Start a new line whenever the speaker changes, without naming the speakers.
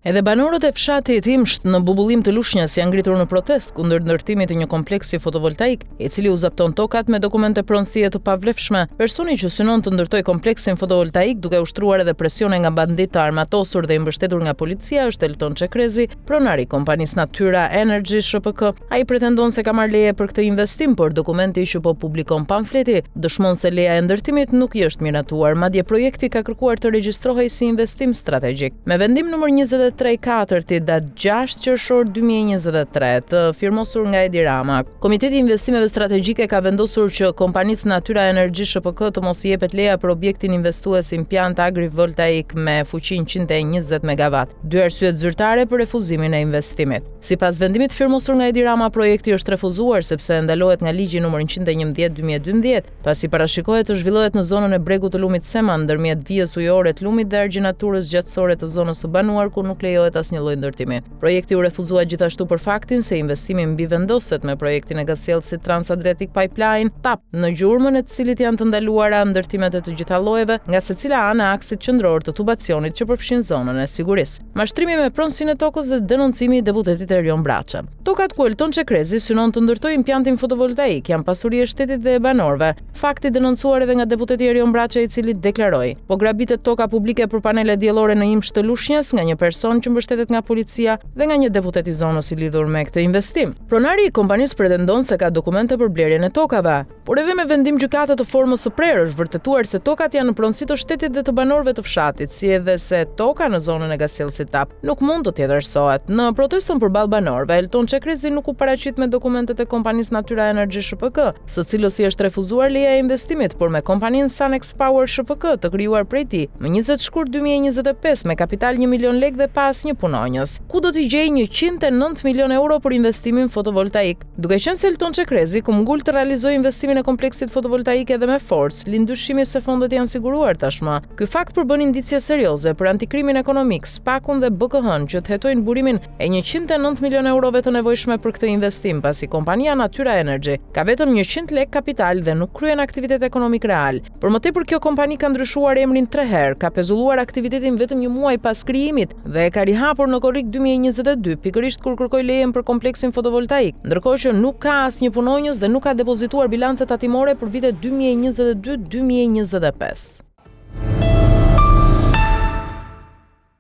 Edhe banorët e fshatit Himsht në Bubullim të Lushnjës janë ngritur në protestë kundër ndërtimit të një kompleksi fotovoltaik, i cili u zapton tokat me dokumente pronësie të pavlefshme. Personi që synon të ndërtojë kompleksin fotovoltaik duke ushtruar edhe presione nga banditë të armatosur dhe i mbështetur nga policia është Elton Çekrezi, pronari i kompanisë Natyra Energy ShPK. Ai pretendon se ka marrë leje për këtë investim, por dokumenti që po publikon pamfleti dëshmon se leja e ndërtimit nuk i është miratuar, madje projekti ka kërkuar të regjistrohej si investim strategjik. Me vendim numër 23/4 datë 6 qershor 2023 të firmosur nga Edi Rama, Komiteti i Investimeve Strategjike ka vendosur që kompanisë Natyra Energy ShPK të mos i jepet leja për objektin investues impjant agrivoltaik me fuqi 120 MW. Dy arsyet zyrtare për refuzimin e investimit. Sipas vendimit firmosur nga Edi Rama, projekti është refuzuar sepse ndalohet nga ligji numër 111/2012, pasi parashikohet të zhvillohet në zonën e bregut të lumit Seman ndërmjet vijës ujore të lumit dhe argjinaturës gjatësore të zonës së banuar ku nuk lejohet asnjë lloj ndërtimi. Projekti u refuzua gjithashtu për faktin se investimi mbi vendoset me projektin e gasjellësit Trans-Adriatic Pipeline TAP, në gjurmën e të cilit janë të ndaluara ndërtimet e të gjitha llojeve nga secila anë e aksit qendror të tubacionit që përfshin zonën e sigurisë. Mashtrimi me pronësinë e tokës dhe denoncimi i deputetit Erion Braça. Tokat ku Elton Çekrezi synon të ndërtojë impjantin fotovoltaik janë pasuri e shtetit dhe e banorëve. Fakti denoncuar edhe nga deputeti Erion Braça, i cili deklaroi: "Po grabitet toka publike për panele diellore në Himsht të Lushnjës nga një person që mbështetet nga policia dhe nga një deputet i zonës i lidhur me këtë investim." Pronari i kompanisë pretendon se ka dokumente për blerjen e tokave, por edhe me vendim gjykate të formës së prerë është vërtetuar se tokat janë në pronësi të shtetit dhe të banorëve të fshatit, si edhe se toka në zonën e gasjellësit TAP nuk mund të tjetërsohet. Në protestën përballë banorëve, Elton Çekrezi nuk u paraqit me dokumentet e kompanisë Natyra Energy ShPK, së cilës i është refuzuar leja e investimit, por me kompaninë Sanex Power ShPK të krijuar prej tij më 20 shkurt 2025 me kapital 1 milion lekë dhe pas një punonjës, ku do t'i gjejë 109 milion euro për investimin fotovoltaik. Duke qenë se Elton Çekrezi kumgull të realizojë investimin e kompleksit fotovoltaik edhe me forcë, lind dyshimi se fondet janë siguruar tashmë. Ky fakt përbën indicie serioze për antikrimin ekonomik, SPAK-un dhe BKH-n që të hetojnë burimin e 109 milion eurove të nevojshme për këtë investim, pasi kompania Natyra Energy ka vetëm 100 lekë kapital dhe nuk kryen aktivitet ekonomik real. Për më tepër, kjo kompani ka ndryshuar emrin 3 herë, ka pezulluar aktivitetin vetëm një muaj pas krijimit dhe e ka rihapur në korrik 2022, pikërisht kur kërkoi lejen për kompleksin fotovoltaik, ndërkohë që nuk ka asnjë punonjës dhe nuk ka depozituar bilance tatimore për vitet 2022-2025.